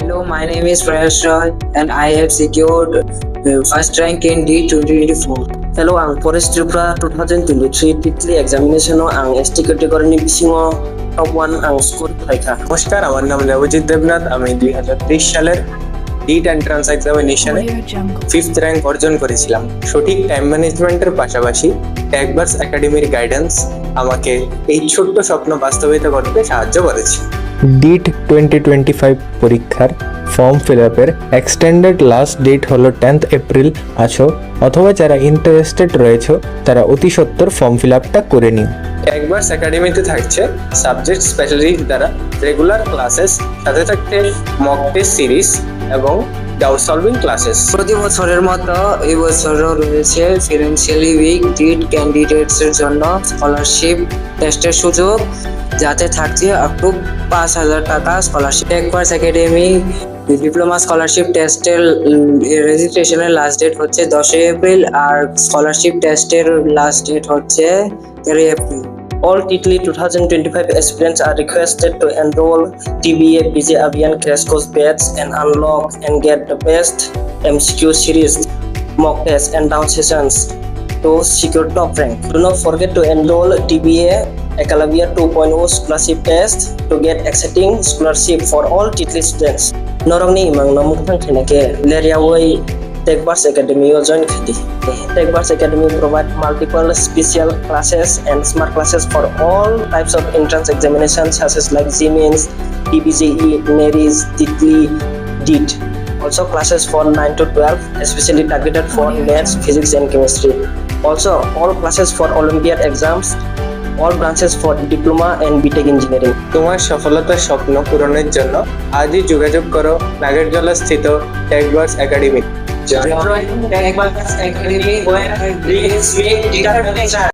Hello, my name is Prayash Roy and I have secured first rank in D2024. Hello, ang Forest Tripura 2023 Titli examination ang ST category ni bisingo top 1 ang score paikha. নমস্কার, আমার নাম দেবজিৎ দেবনাথ। আমি 2023 সালের ডিট entrance এক্সামিনেশনে 5th rank অর্জন করেছিলাম। সঠিক time ম্যানেজমেন্টের পাশাপাশি ট্যাগবার্স একাডেমির গাইডেন্স আমাকে এই ছোট্ট স্বপ্ন বাস্তবায়িত করতে সাহায্য করেছে। ডিট 2025 পরীক্ষার ফর্ম ফিল আপের এক্সটেন্ডেড লাস্ট ডেট হলো 10th এপ্রিল আছো, অথবা যারা ইন্টারেস্টেড রয়েছে তারা অতি সত্বর ফর্ম ফিল আপটা করে নিন। ট্যাগবার্স একাডেমিতে থাকছে সাবজেক্ট স্পেশালিস্ট দ্বারা রেগুলার ক্লাসেস, সাথে থাকছে মক টেস্ট সিরিজ এবং ডাউট সলভিং ক্লাসেস। প্রতি বছরের মতো এই বছরও রয়েছে ফিনান্সিয়ালি উইক ডিট ক্যান্ডিডেটস এর জন্য স্কলারশিপ টেস্টের সুযোগ, যাতে থাকছে আপ টু 5,000 টাকা স্কলারশিপ। ট্যাগবার্স একাডেমি ডিপ্লোমা স্কলারশিপ টেস্টের রেজিস্ট্রেশনের লাস্ট ডেট হচ্ছে 10 এপ্রিল আর স্কলারশিপ টেস্টের লাস্ট ডেট হচ্ছে 13 April. All TITLI 2025 aspirants are requested to enroll TBA BJ Avian Crash Course batch and unlock and get the best MCQ series, mock tests and down sessions to secure top rank. Do not forget to enroll TBA Ekalavia 2.0 scholarship test to get exciting scholarship for all TITLI students. Norong ni imang namutang kinake Leriaway Tagbarts Academy join khadi. Tagbarts Academy provide multiple special classes and smart classes for all types of entrance examinations such as like GMINS, TBJE, NERIS, TITLI, DIT. Also classes for 9 to 12, especially targeted for maths, physics and chemistry. Also all classes for Olympiad exams, all branches for diploma and BTech engineering. তোমার সফলতার স্বপ্ন পূরণের জন্য আজই যোগাযোগ করো নাগেরজলা স্থিত ট্যাগবার্স academy. Join Tagbarts Academy where dreams meet determination.